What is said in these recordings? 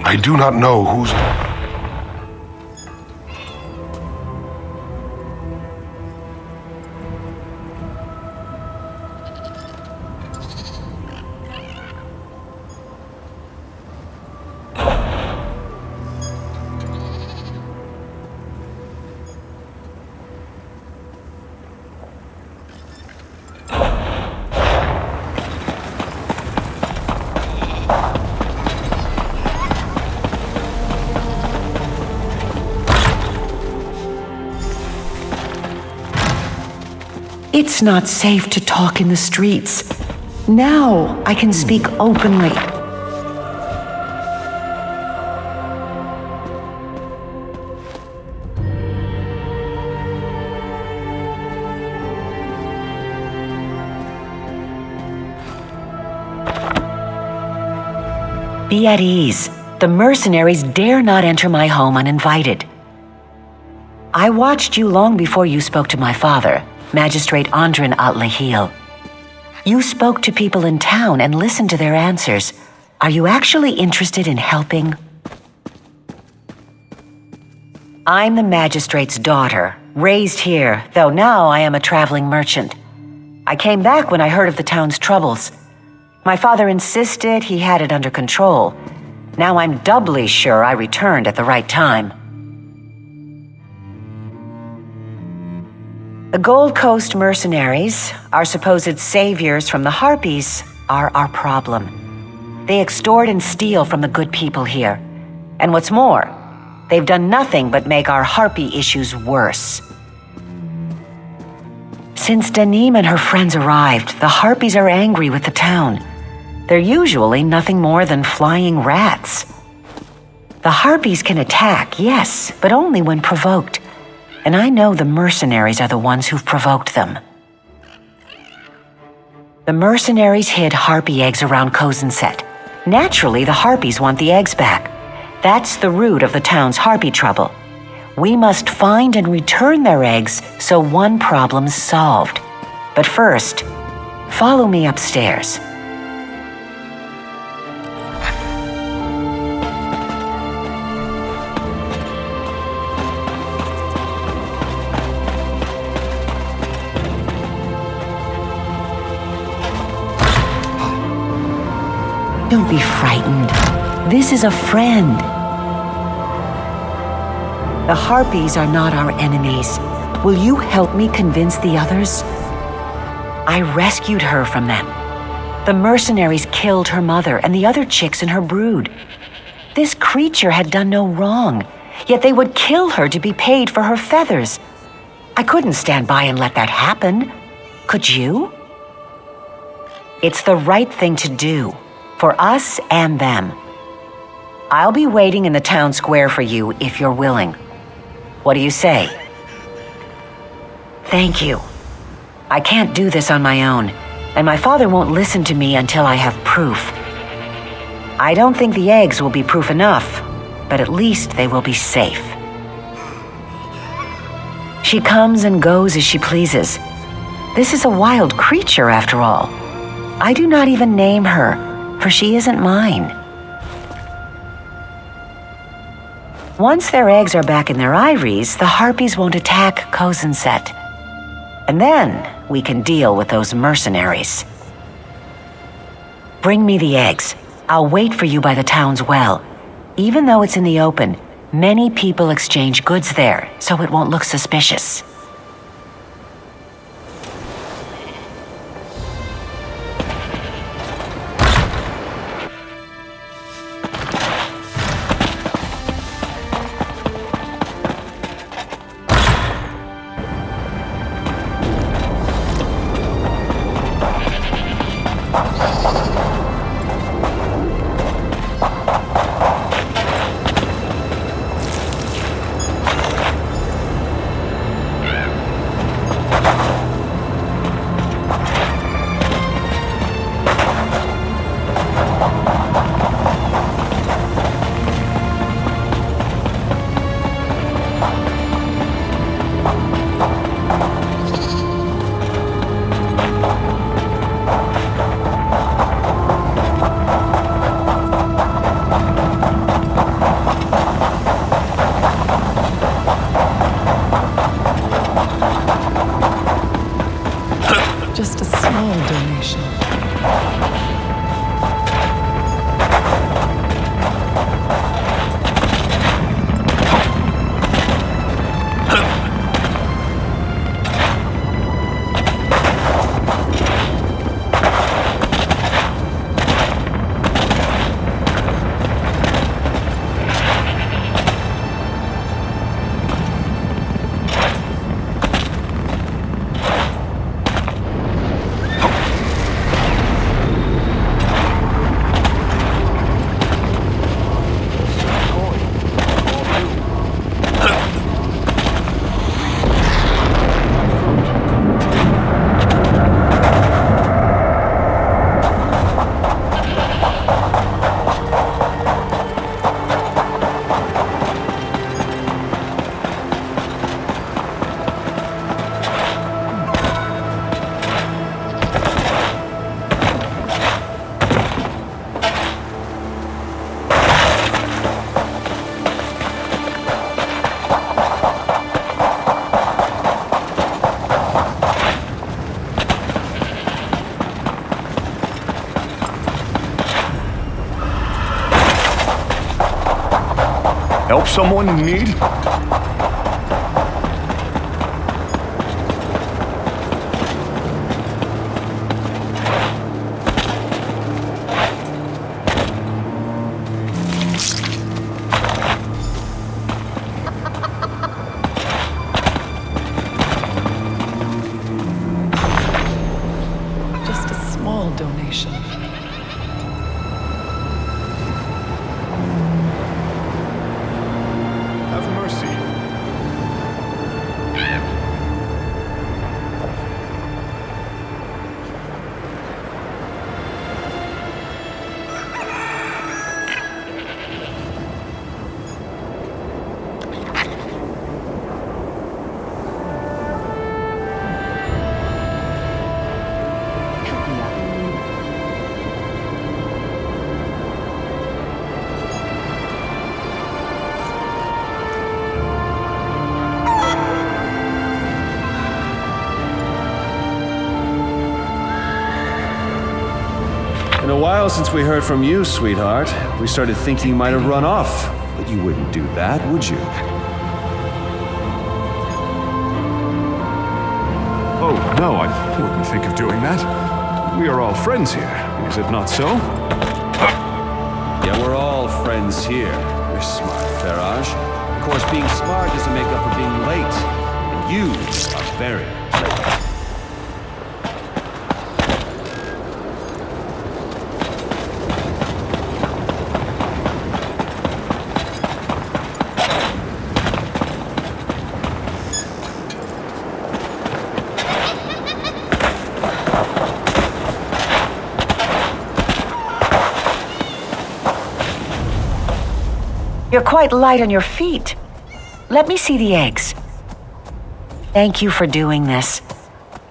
I do not know whose... It's not safe to talk in the streets. Now I can speak openly. Be at ease. The mercenaries dare not enter my home uninvited. I watched you long before you spoke to my father, Magistrate Andrin At-Lahil. You spoke to people in town and listened to their answers. Are you actually interested in helping? I'm the magistrate's daughter, raised here, though now I am a traveling merchant. I came back when I heard of the town's troubles. My father insisted he had it under control. Now I'm doubly sure I returned at the right time. The Gold Coast mercenaries, our supposed saviors from the Harpies, are our problem. They extort and steal from the good people here. And what's more, they've done nothing but make our Harpy issues worse. Since Danim and her friends arrived, the Harpies are angry with the town. They're usually nothing more than flying rats. The Harpies can attack, yes, but only when provoked. And I know the mercenaries are the ones who've provoked them. The mercenaries hid Harpy eggs around Kozenset. Naturally, the Harpies want the eggs back. That's the root of the town's Harpy trouble. We must find and return their eggs so one problem's solved. But first, follow me upstairs. Don't be frightened. This is a friend. The Harpies are not our enemies. Will you help me convince the others? I rescued her from them. The mercenaries killed her mother and the other chicks in her brood. This creature had done no wrong, yet they would kill her to be paid for her feathers. I couldn't stand by and let that happen. Could you? It's the right thing to do. For us and them. I'll be waiting in the town square for you if you're willing. What do you say? Thank you. I can't do this on my own, and my father won't listen to me until I have proof. I don't think the eggs will be proof enough, but at least they will be safe. She comes and goes as she pleases. This is a wild creature, after all. I do not even name her, for she isn't mine. Once their eggs are back in their eyries, the Harpies won't attack Kozenset. And then we can deal with those mercenaries. Bring me the eggs. I'll wait for you by the town's well. Even though it's in the open, many people exchange goods there, so it won't look suspicious. Help someone in need? Just a small donation. Have mercy. Been a while since we heard from you, sweetheart. We started thinking you might have run off. But you wouldn't do that, would you? Oh, no, I wouldn't think of doing that. We are all friends here, is it not so? Yeah, we're all friends here. You're smart, Farage. Of course, being smart doesn't make up for being late. And you are very late. You're quite light on your feet. Let me see the eggs. Thank you for doing this.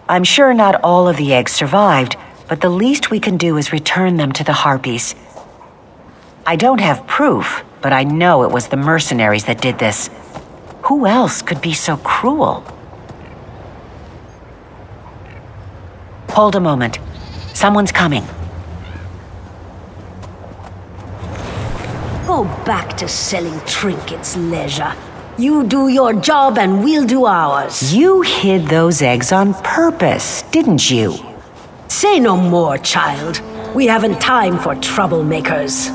I'm sure not all of the eggs survived, but the least we can do is return them to the Harpies. I don't have proof, but I know it was the mercenaries that did this. Who else could be so cruel? Hold a moment. Someone's coming. Go back to selling trinkets, leisure. You do your job and we'll do ours. You hid those eggs on purpose, didn't you? Say no more, child. We haven't time for troublemakers.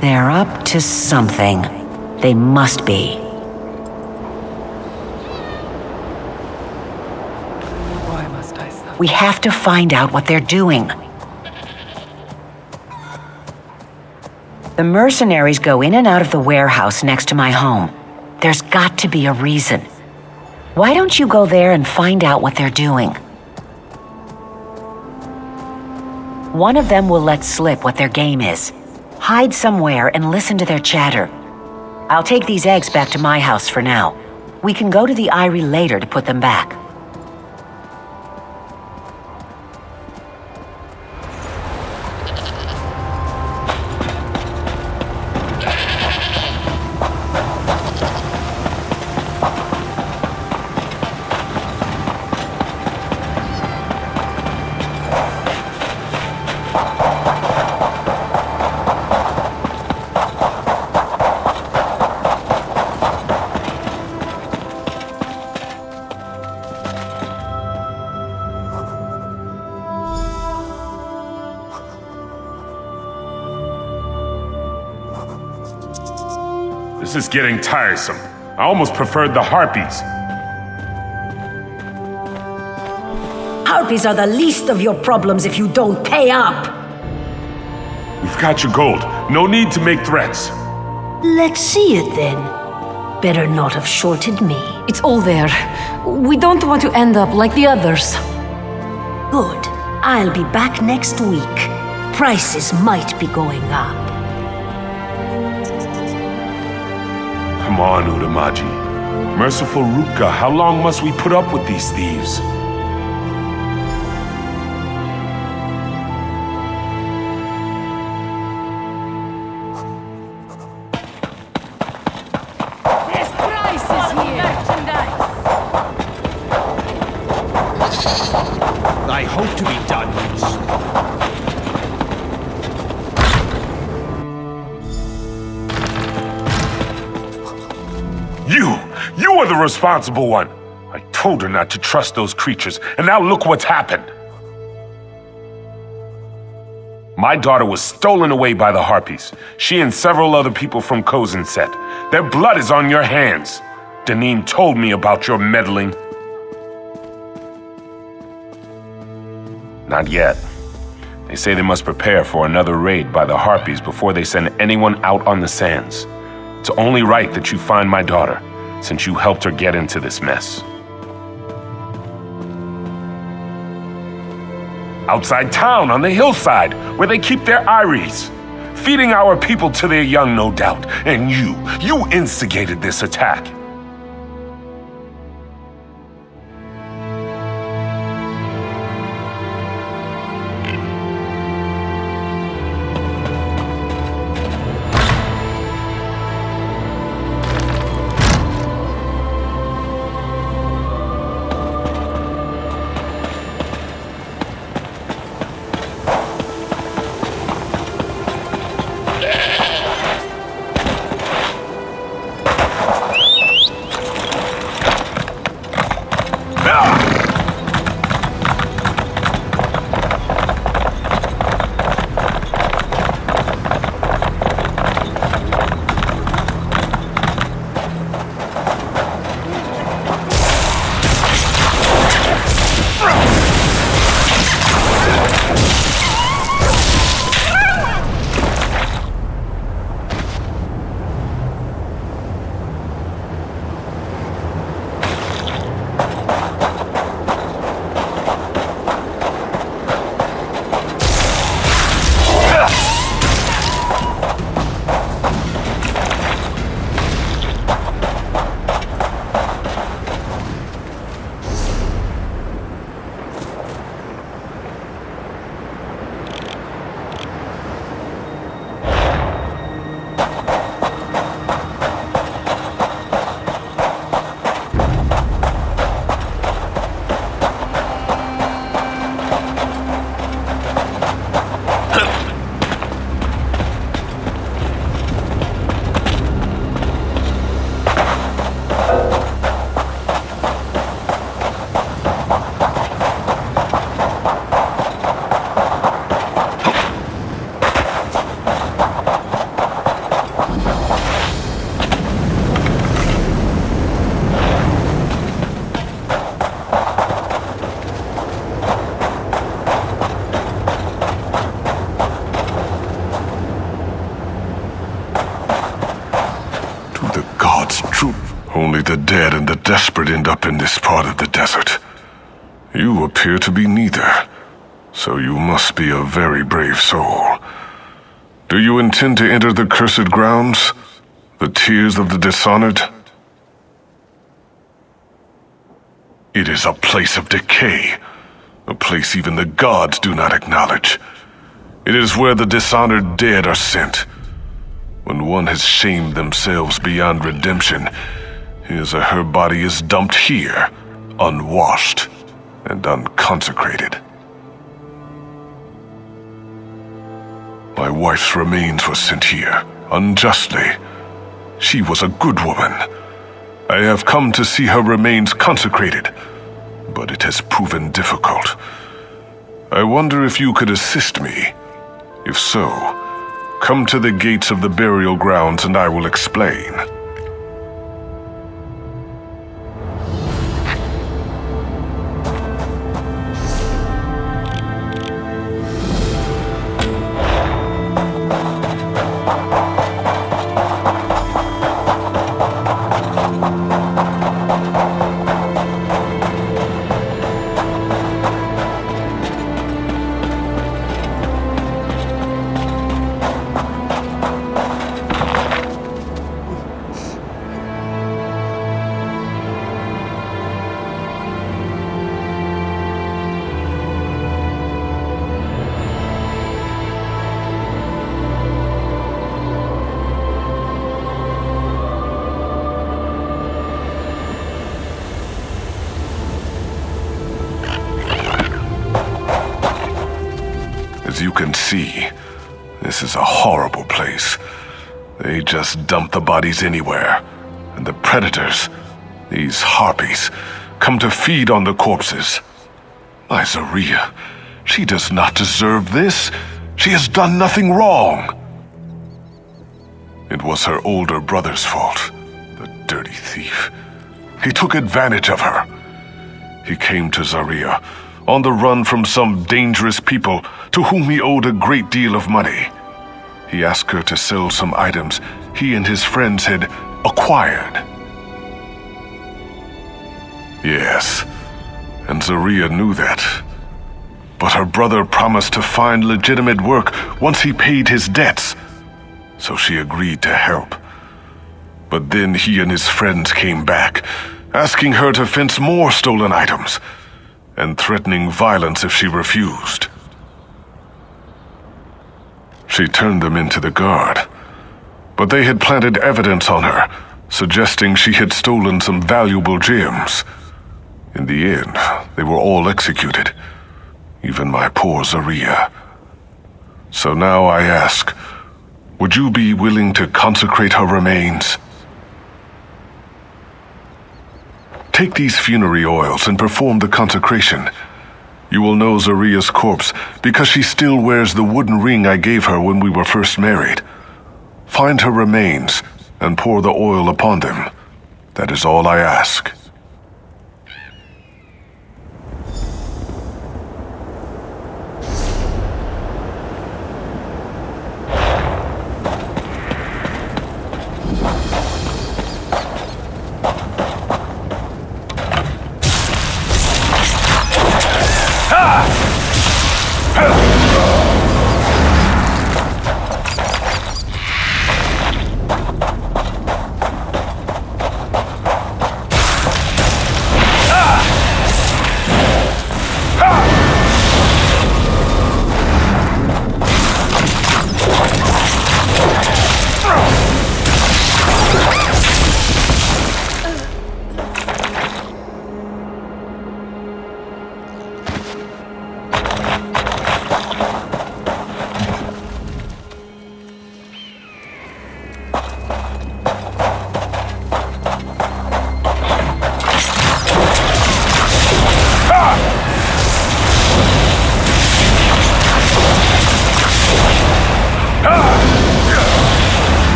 They're up to something. They must be. Why must I suffer? We have to find out what they're doing. The mercenaries go in and out of the warehouse next to my home. There's got to be a reason. Why don't you go there and find out what they're doing? One of them will let slip what their game is. Hide somewhere and listen to their chatter. I'll take these eggs back to my house for now. We can go to the Eyrie later to put them back. This is getting tiresome. I almost preferred the Harpies. Harpies are the least of your problems if you don't pay up. We've got your gold. No need to make threats. Let's see it then. Better not have shorted me. It's all there. We don't want to end up like the others. Good. I'll be back next week. Prices might be going up. Come on, Udamaji. Merciful Ruka, how long must we put up with these thieves? There's prices here. I hope to be done. You are the responsible one. I told her not to trust those creatures, and now look what's happened. My daughter was stolen away by the Harpies. She and several other people from Kozen set. Their blood is on your hands. Deneen told me about your meddling. Not yet. They say they must prepare for another raid by the Harpies before they send anyone out on the sands. It's only right that you find my daughter, since you helped her get into this mess. Outside town, on the hillside, where they keep their eyries. Feeding our people to their young, no doubt. And you instigated this attack. Only the dead and the desperate end up in this part of the desert. You appear to be neither, so you must be a very brave soul. Do you intend to enter the cursed grounds? The tears of the dishonored? It is a place of decay, a place even the gods do not acknowledge. It is where the dishonored dead are sent. When one has shamed themselves beyond redemption, his or her body is dumped here, unwashed and unconsecrated. My wife's remains were sent here, unjustly. She was a good woman. I have come to see her remains consecrated, but it has proven difficult. I wonder if you could assist me. If so, come to the gates of the burial grounds and I will explain. As you can see, this is a horrible place. They just dump the bodies anywhere, and the predators, these harpies, come to feed on the corpses. My Zaria, she does not deserve this. She has done nothing wrong. It was her older brother's fault, the dirty thief. He took advantage of her. He came to Zaria, on the run from some dangerous people to whom he owed a great deal of money. He asked her to sell some items he and his friends had acquired. Yes, and Zaria knew that. But her brother promised to find legitimate work once he paid his debts, so she agreed to help. But then he and his friends came back, asking her to fence more stolen items, and threatening violence if she refused. She turned them into the guard, but they had planted evidence on her, suggesting she had stolen some valuable gems. In the end, they were all executed, even my poor Zaria. So now I ask, would you be willing to consecrate her remains? Take these funerary oils and perform the consecration. You will know Zaria's corpse because she still wears the wooden ring I gave her when we were first married. Find her remains and pour the oil upon them. That is all I ask.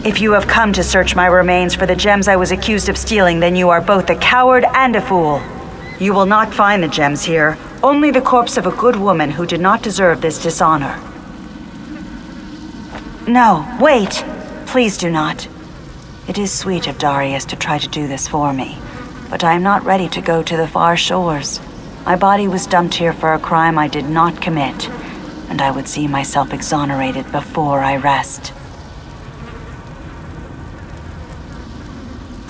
If you have come to search my remains for the gems I was accused of stealing, then you are both a coward and a fool. You will not find the gems here, only the corpse of a good woman who did not deserve this dishonor. No, wait! Please do not. It is sweet of Darius to try to do this for me, but I am not ready to go to the far shores. My body was dumped here for a crime I did not commit, and I would see myself exonerated before I rest.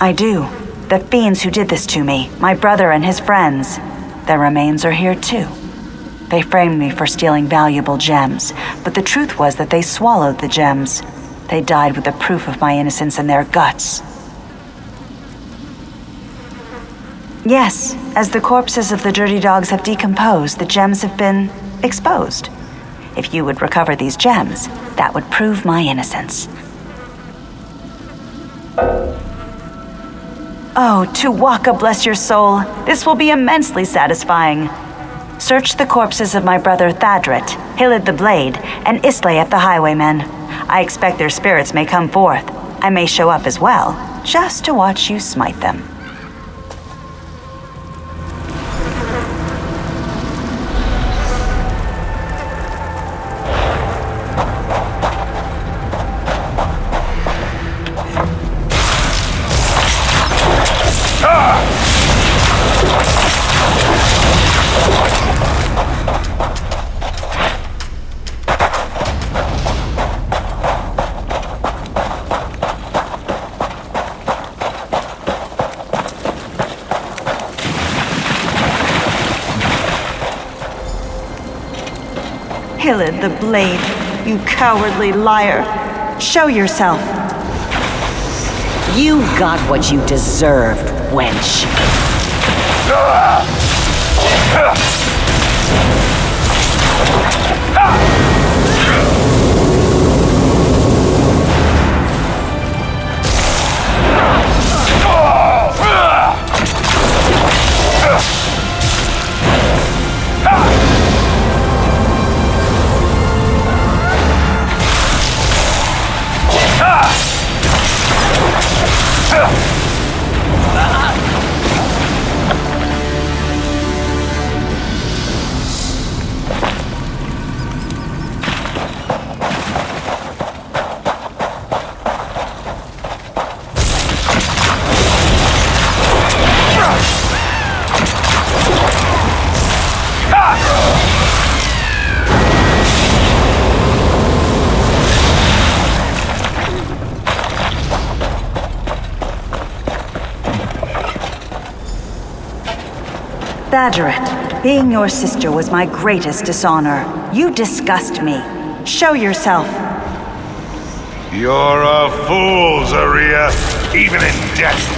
I do. The fiends who did this to me, my brother and his friends, their remains are here too. They framed me for stealing valuable gems, but the truth was that they swallowed the gems. They died with the proof of my innocence in their guts. Yes, as the corpses of the dirty dogs have decomposed, the gems have been exposed. If you would recover these gems, that would prove my innocence. Oh, Tuwaka, bless your soul. This will be immensely satisfying. Search the corpses of my brother Thadret, Hilid the Blade, and Islayet the Highwayman. I expect their spirits may come forth. I may show up as well, just to watch you smite them. Hillid the Blade, you cowardly liar. Show yourself. You got what you deserved, wench. Badgeret, being your sister was my greatest dishonor. You disgust me. Show yourself. You're a fool, Zaria, even in death.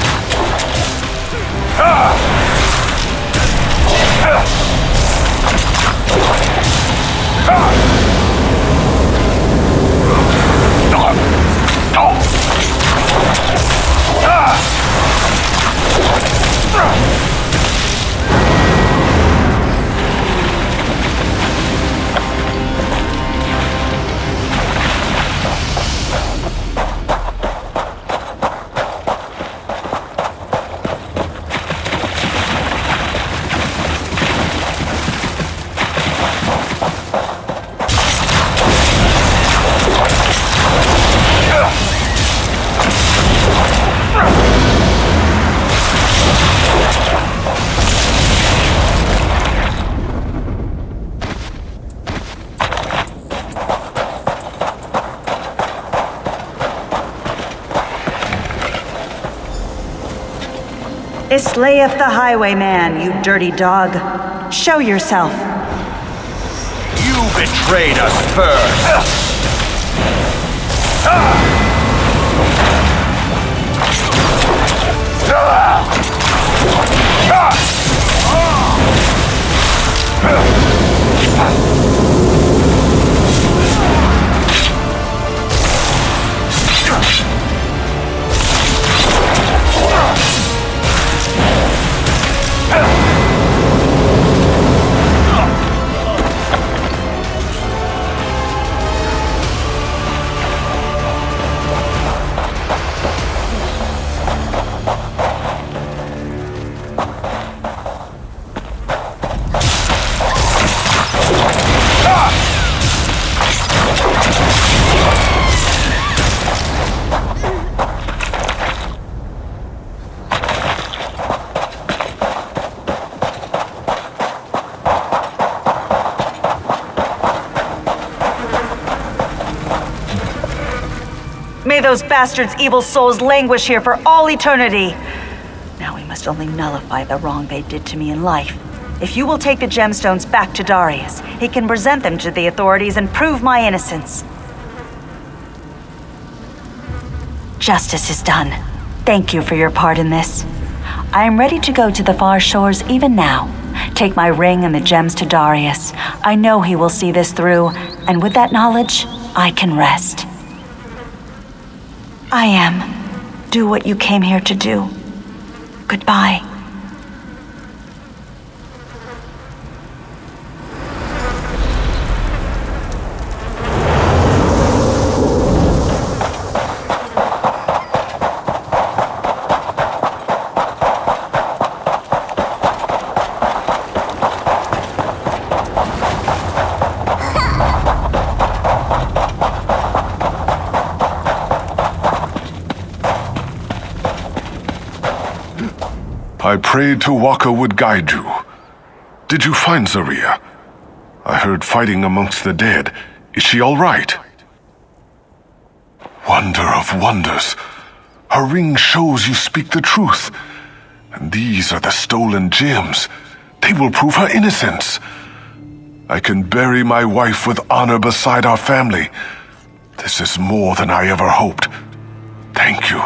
It slayeth the highwayman, you dirty dog. Show yourself. You betrayed us first! May those bastards' evil souls languish here for all eternity. Now we must only nullify the wrong they did to me in life. If you will take the gemstones back to Darius, he can present them to the authorities and prove my innocence. Justice is done. Thank you for your part in this. I am ready to go to the far shores even now. Take my ring and the gems to Darius. I know he will see this through, and with that knowledge, I can rest. I am. Do what you came here to do. Goodbye. I prayed Tawaka would guide you. Did you find Zaria? I heard fighting amongst the dead. Is she all right? Wonder of wonders. Her ring shows you speak the truth. And these are the stolen gems. They will prove her innocence. I can bury my wife with honor beside our family. This is more than I ever hoped. Thank you.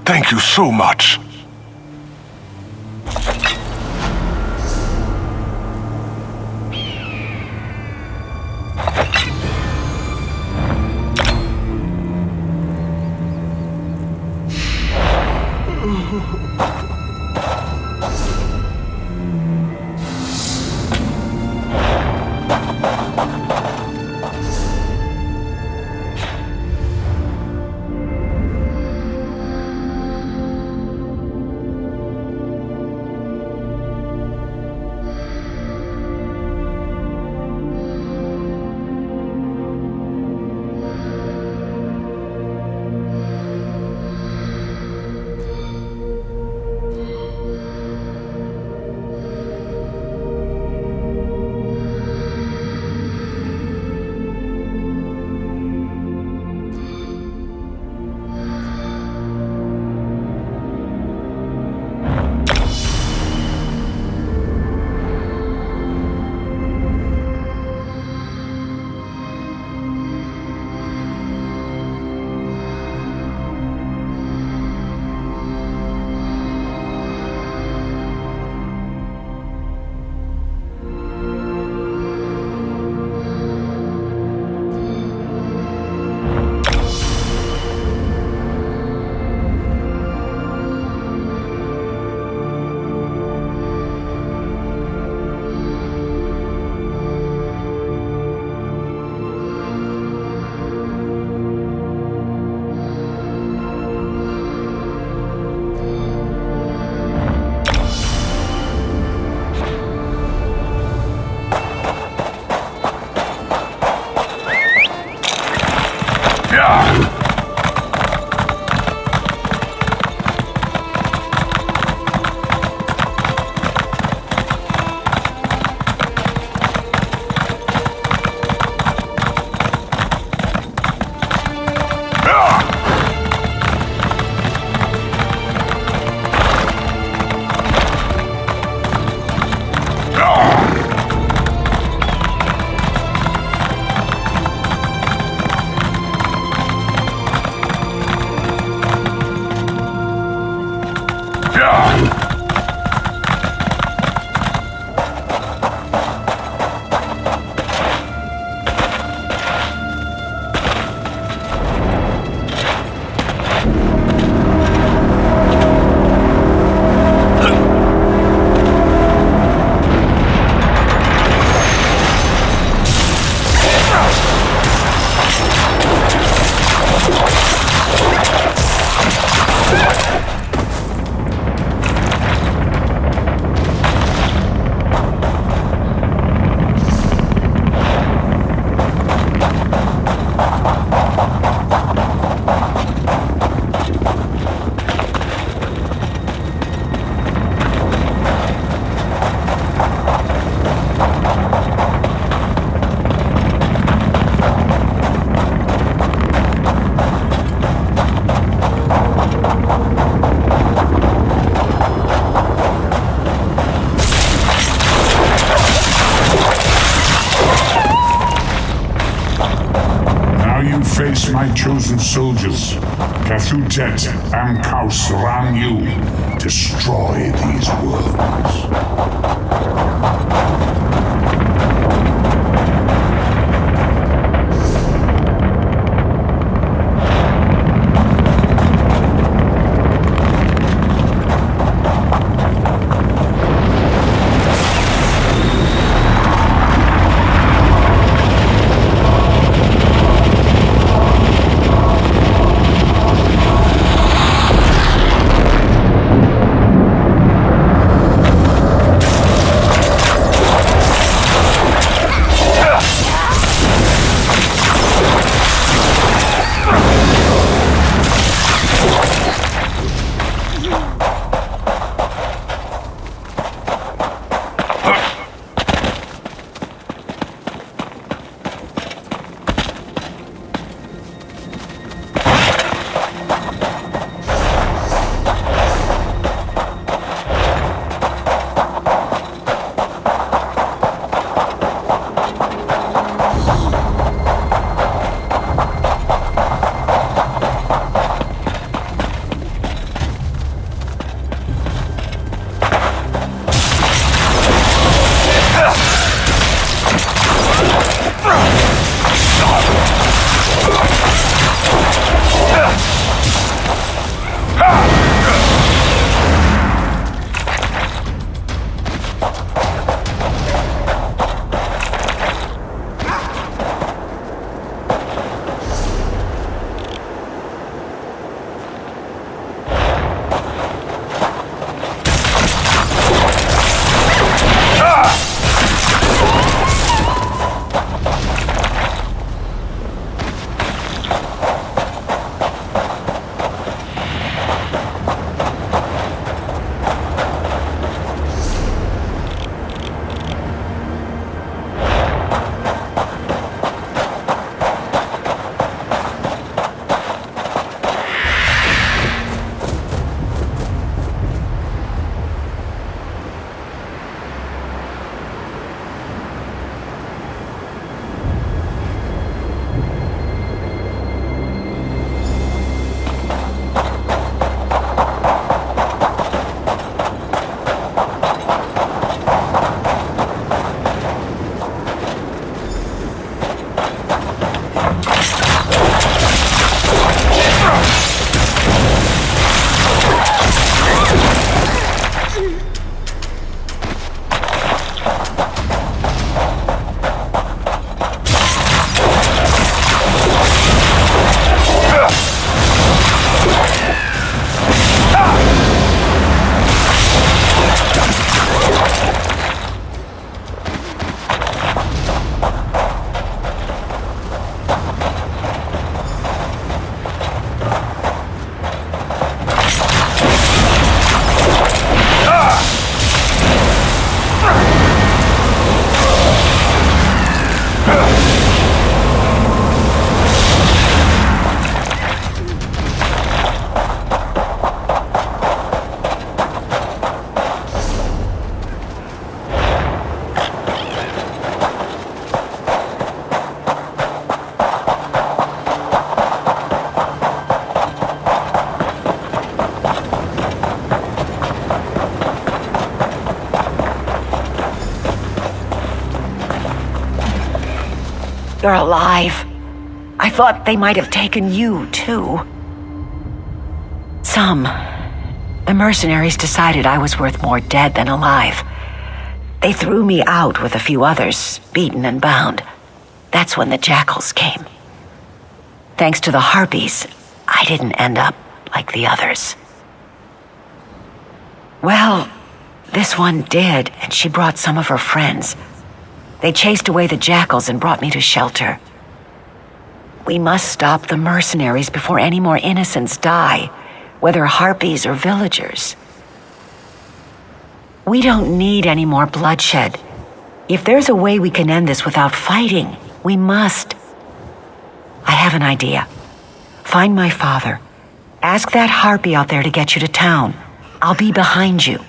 Thank you so much. Face my chosen soldiers. Kathutet Amkaus Ran you. Destroy these worlds. You're alive. I thought they might have taken you, too. Some. The mercenaries decided I was worth more dead than alive. They threw me out with a few others, beaten and bound. That's when the jackals came. Thanks to the harpies, I didn't end up like the others. Well, this one did, and she brought some of her friends. They chased away the jackals and brought me to shelter. We must stop the mercenaries before any more innocents die, whether harpies or villagers. We don't need any more bloodshed. If there's a way we can end this without fighting, we must. I have an idea. Find my father. Ask that harpy out there to get you to town. I'll be behind you.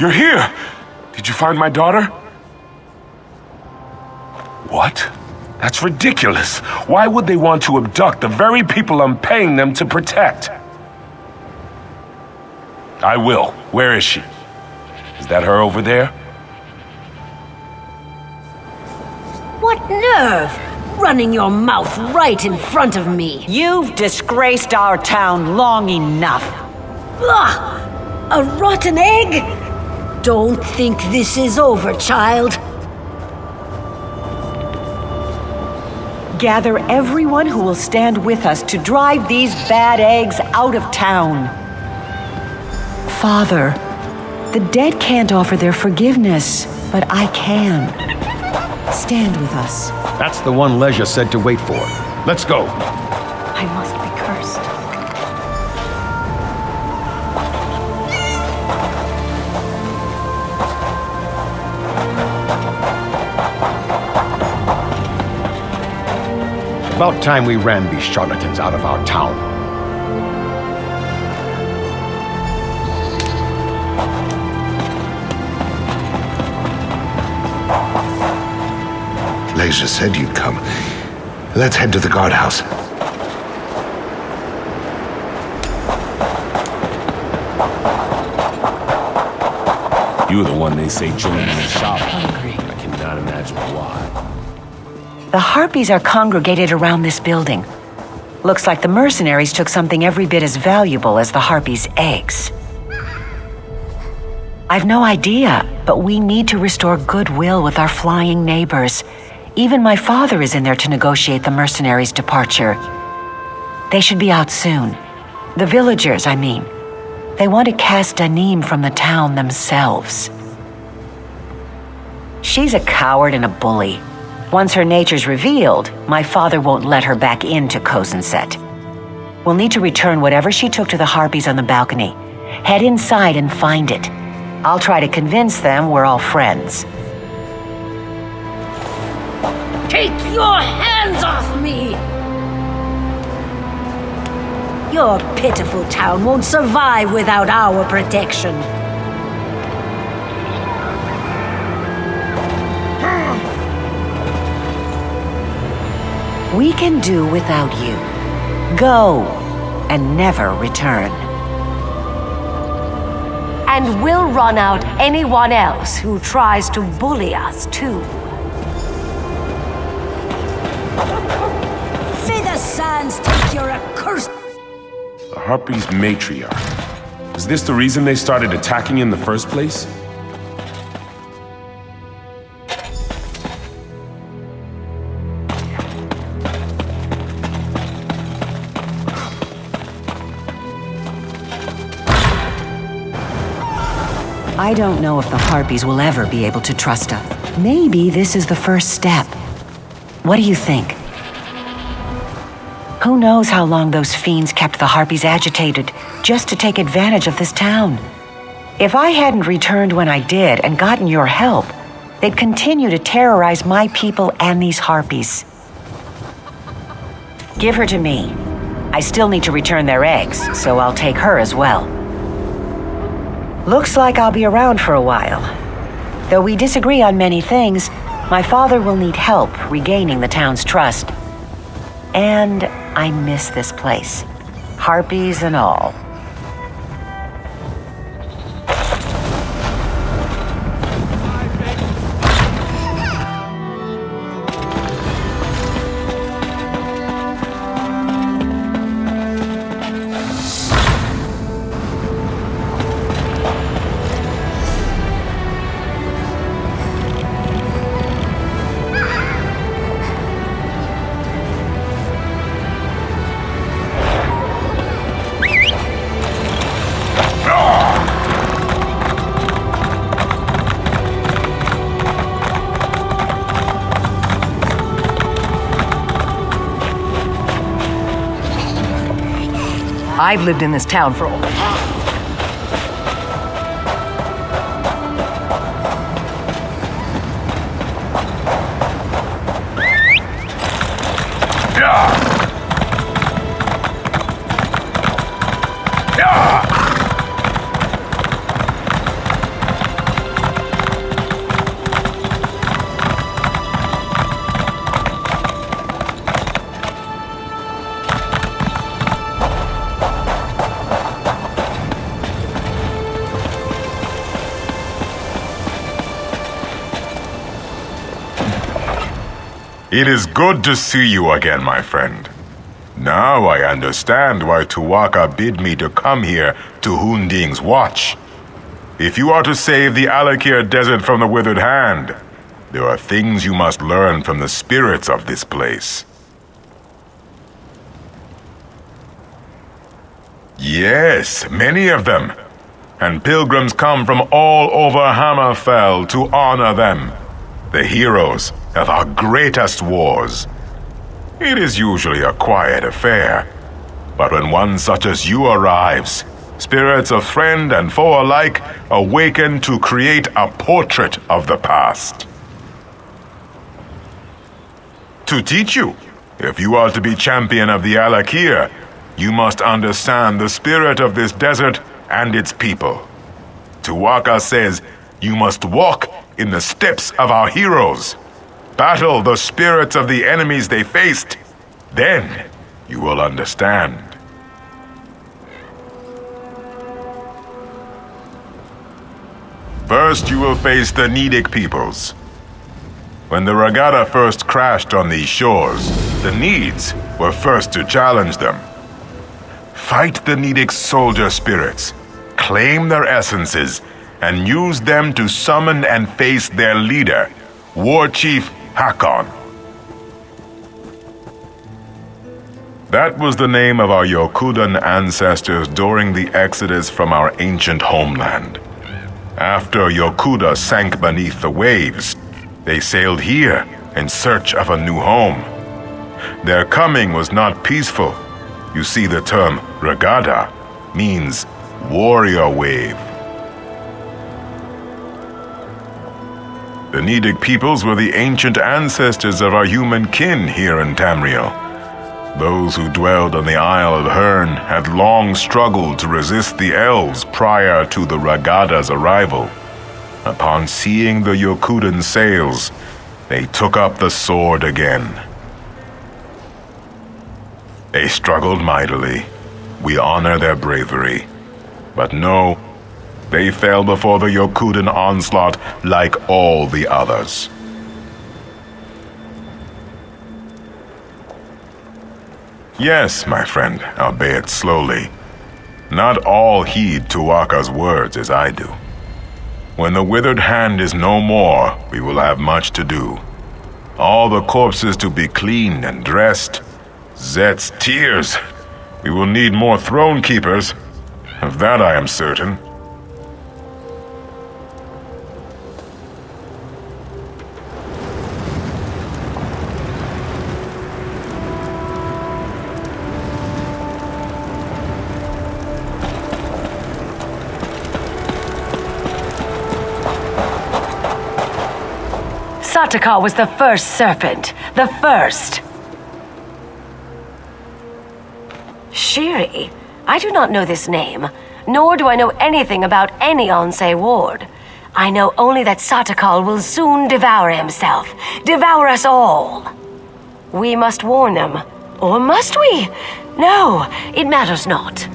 You're here! Did you find my daughter? What? That's ridiculous. Why would they want to abduct the very people I'm paying them to protect? I will. Where is she? Is that her over there? What nerve! Running your mouth right in front of me! You've disgraced our town long enough. Ugh! A rotten egg? Don't think this is over, child. Gather everyone who will stand with us to drive these bad eggs out of town. Father, the dead can't offer their forgiveness, but I can. Stand with us. That's the one Leisure said to wait for. Let's go. I must be cursed. about time we ran these charlatans out of our town. Leisure said you'd come. Let's head to the guardhouse. You were the one they say joined in the shop. I cannot imagine why. The Harpies are congregated around this building. Looks like the mercenaries took something every bit as valuable as the Harpies' eggs. I've no idea, but we need to restore goodwill with our flying neighbors. Even my father is in there to negotiate the mercenaries' departure. They should be out soon. The villagers, I mean. They want to cast Danim from the town themselves. She's a coward and a bully. Once her nature's revealed, my father won't let her back into Kozenset. We'll need to return whatever she took to the Harpies on the balcony. Head inside and find it. I'll try to convince them we're all friends. Take your hands off me! Your pitiful town won't survive without our protection. We can do without you. Go, and never return. And we'll run out anyone else who tries to bully us, too. May the sands take your accursed... The Harpies' matriarch. Is this the reason they started attacking in the first place? I don't know if the Harpies will ever be able to trust us. Maybe this is the first step. What do you think? Who knows how long those fiends kept the Harpies agitated just to take advantage of this town? If I hadn't returned when I did and gotten your help, they'd continue to terrorize my people and these Harpies. Give her to me. I still need to return their eggs, so I'll take her as well. Looks like I'll be around for a while. Though we disagree on many things, my father will need help regaining the town's trust. And I miss this place. Harpies and all. I've lived in this town for... It is good to see you again, my friend. Now I understand why Tuwaka bid me to come here to Hunding's watch. If you are to save the Alakir Desert from the Withered Hand, there are things you must learn from the spirits of this place. Yes, many of them. And pilgrims come from all over Hammerfell to honor them, the heroes of our greatest wars. It is usually a quiet affair, but when one such as you arrives, spirits of friend and foe alike awaken to create a portrait of the past. To teach you, If you are to be champion of the Alakir, you must understand the spirit of this desert and its people. Tuwaka says you must walk in the steps of our heroes. Battle the spirits of the enemies they faced. Then you will understand. First, you will face the Nidic peoples. When the regatta first crashed on these shores, the Needs were first to challenge them. Fight the Nidic soldier spirits, claim their essences, and use them to summon and face their leader, War Chief Hakon. That was the name of our Yokudan ancestors during the exodus from our ancient homeland. After Yokuda sank beneath the waves, they sailed here in search of a new home. Their coming was not peaceful. You see, the term regatta means warrior wave. The Nidic peoples were the ancient ancestors of our human kin here in Tamriel. Those who dwelled on the Isle of Hern had long struggled to resist the elves prior to the regatta's arrival. Upon seeing the Yokudan sails, they took up the sword again. They struggled mightily. We honor their bravery. But no, they fell before the Yokudan onslaught like all the others. Yes, my friend, albeit slowly. Not all heed Tuwaka's words as I do. When the withered hand is no more, we will have much to do. All the corpses to be cleaned and dressed. Zet's tears. We will need more throne keepers. Of that I am certain. Satakar was the first serpent. The first. Shiri? I do not know this name, nor do I know anything about any Onse ward. I know only that Satakal will soon devour himself, devour us all. We must warn them. Or must we? No, it matters not.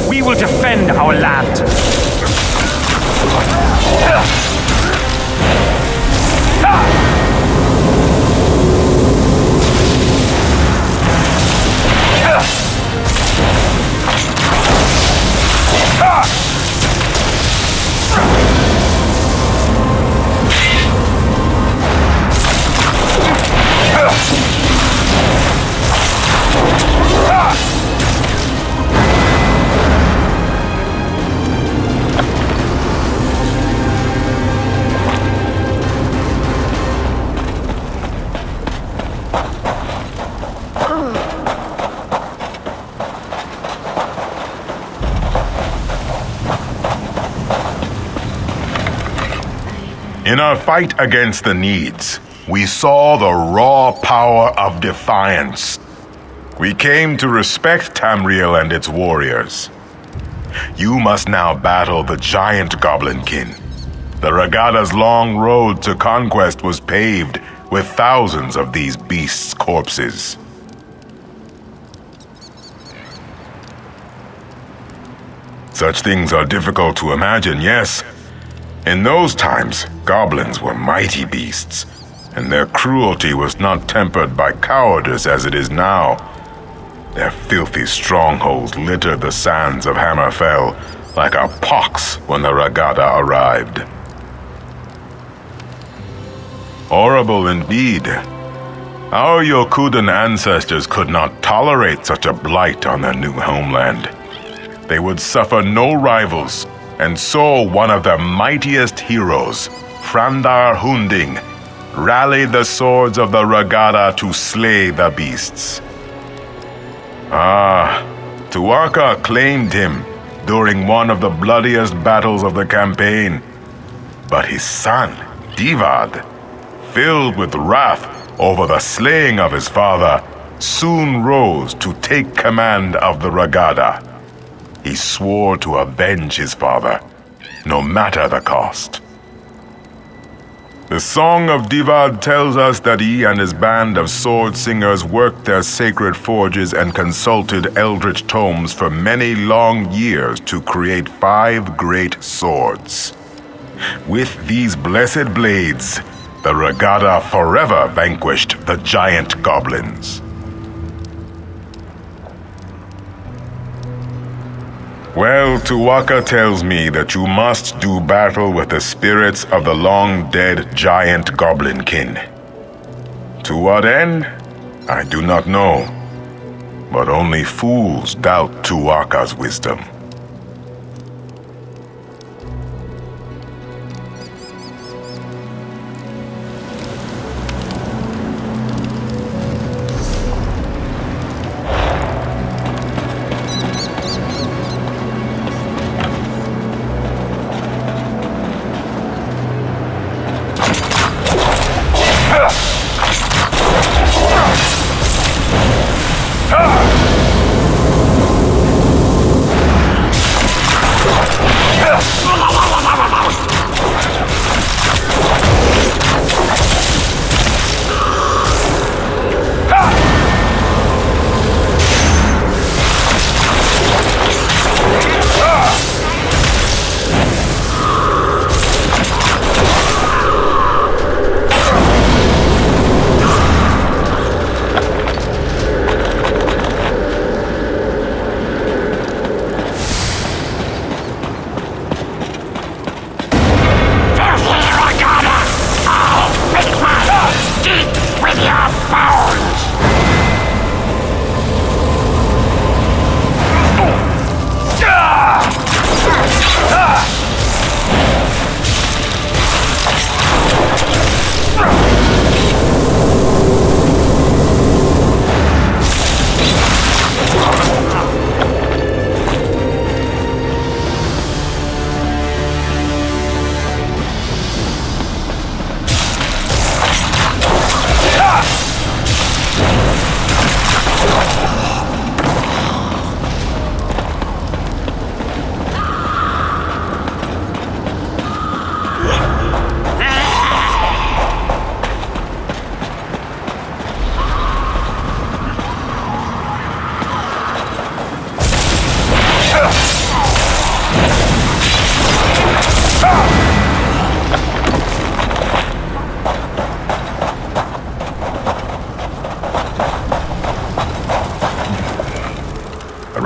We will defend our land. In our fight against the Needs, we saw the raw power of defiance. We came to respect Tamriel and its warriors. You must now battle the giant Goblinkin. The Regada's long road to conquest was paved with thousands of these beasts' corpses. Such things are difficult to imagine, yes. In those times, goblins were mighty beasts, and their cruelty was not tempered by cowardice as it is now. Their filthy strongholds littered the sands of Hammerfell like a pox when the Regada arrived. Horrible indeed. Our Yokudan ancestors could not tolerate such a blight on their new homeland. They would suffer no rivals, and so one of their mightiest heroes, Frandar Hunding, rallied the swords of the Regada to slay the beasts. Tuaka claimed him during one of the bloodiest battles of the campaign. But his son, Divad, filled with wrath over the slaying of his father, soon rose to take command of the Regada. He swore to avenge his father, no matter the cost. The Song of Divad tells us that he and his band of sword singers worked their sacred forges and consulted eldritch tomes for many long years to create 5 great swords. With these blessed blades, the Regada forever vanquished the giant goblins. Well, Tuaka tells me that you must do battle with the spirits of the long-dead giant Goblinkin. To what end? I do not know. But only fools doubt Tuaka's wisdom.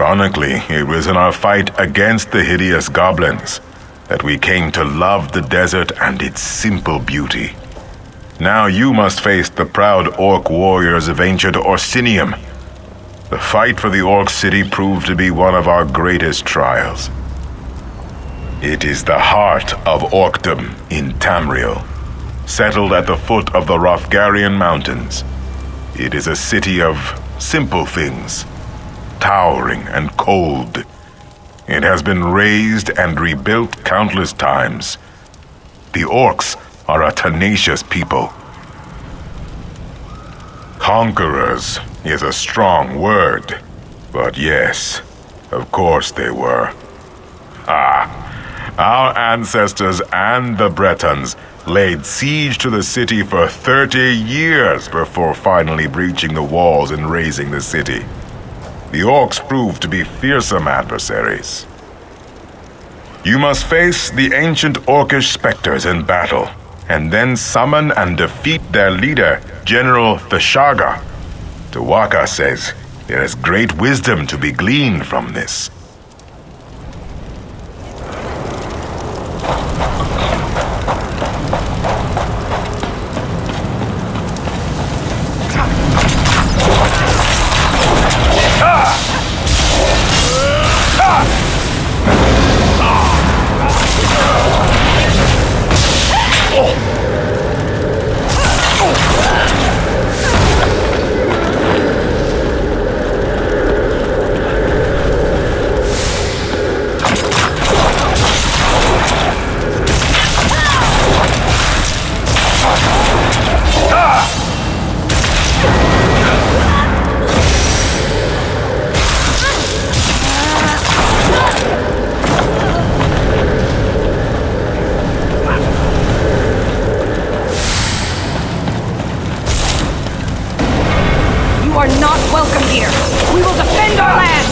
Ironically, it was in our fight against the hideous goblins that we came to love the desert and its simple beauty. Now you must face the proud orc warriors of ancient Orsinium. The fight for the orc city proved to be one of our greatest trials. It is the heart of Orcdom in Tamriel, settled at the foot of the Rofgarian Mountains. It is a city of simple things, towering and cold. It has been razed and rebuilt countless times. The orcs are a tenacious people. Conquerors is a strong word, but yes, of course they were. Our ancestors and the Bretons laid siege to the city for 30 years before finally breaching the walls and razing the city. The orcs proved to be fearsome adversaries. You must face the ancient orcish specters in battle, and then summon and defeat their leader, General Thashaga. Tawaka says there is great wisdom to be gleaned from this. You are not welcome here! We will defend our land!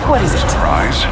What is it? Surprise.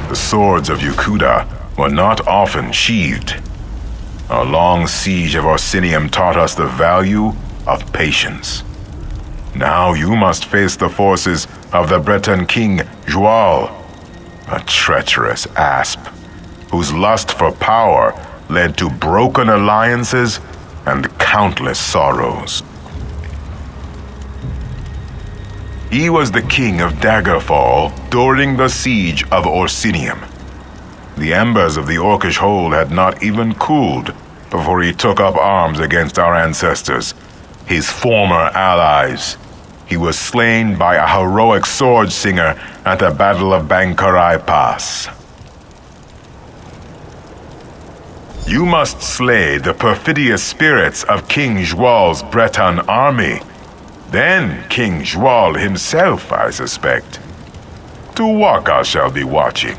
The swords of Yukuda were not often sheathed. Our long siege of Orsinium taught us the value of patience. Now you must face the forces of the Breton king, Joal, a treacherous asp, whose lust for power led to broken alliances and countless sorrows. He was the king of Daggerfall during the siege of Orsinium. The embers of the Orcish hold had not even cooled before he took up arms against our ancestors, his former allies. He was slain by a heroic sword singer at the Battle of Bankarai Pass. You must slay the perfidious spirits of King Joual's Breton army. Then King Joual himself, I suspect. Tuwaka shall be watching.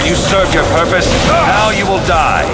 You served your purpose. Now you will die.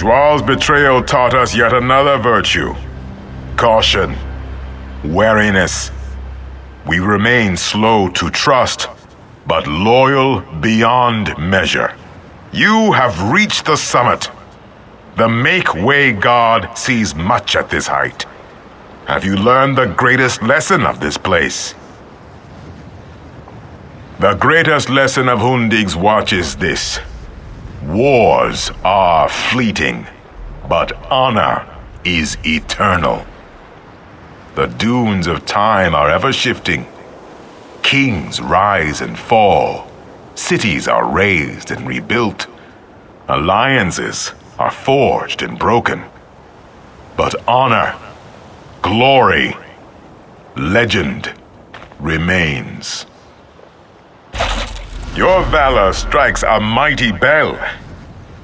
Joual's betrayal taught us yet another virtue. Caution. Wariness. We remain slow to trust, but loyal beyond measure. You have reached the summit. The Make-Way God sees much at this height. Have you learned the greatest lesson of this place? The greatest lesson of Hundig's watch is this. Wars are fleeting, but honor is eternal. The dunes of time are ever shifting. Kings rise and fall. Cities are raised and rebuilt. Alliances are forged and broken. But honor, glory, legend remains. Your valor strikes a mighty bell.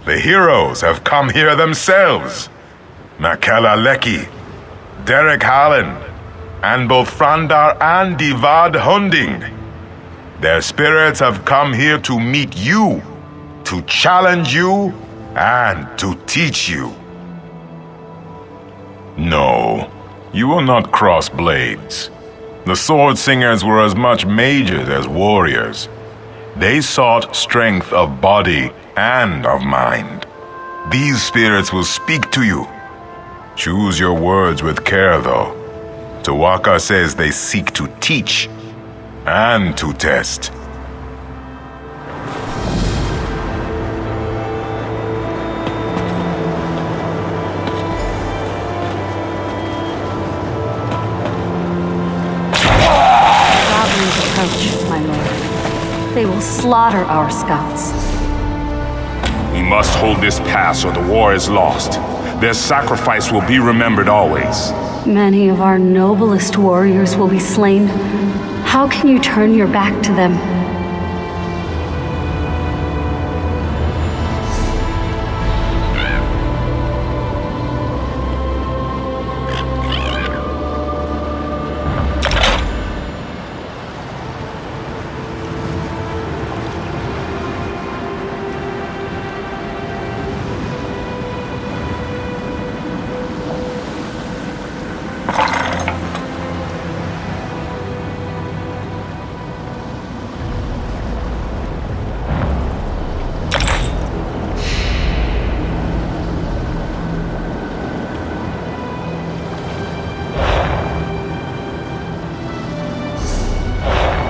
The heroes have come here themselves. Makela Leki, Derek Hallen, and both Frandar and Divad Hunding. Their spirits have come here to meet you, to challenge you, and to teach you. No, You will not cross blades. The sword singers were as much mages as warriors. They sought strength of body and of mind. These spirits will speak to you. Choose your words with care, though. Tawaka says they seek to teach and to test. My lord. They will slaughter our scouts. We must hold this pass or the war is lost. Their sacrifice will be remembered always. Many of our noblest warriors will be slain. How can you turn your back to them?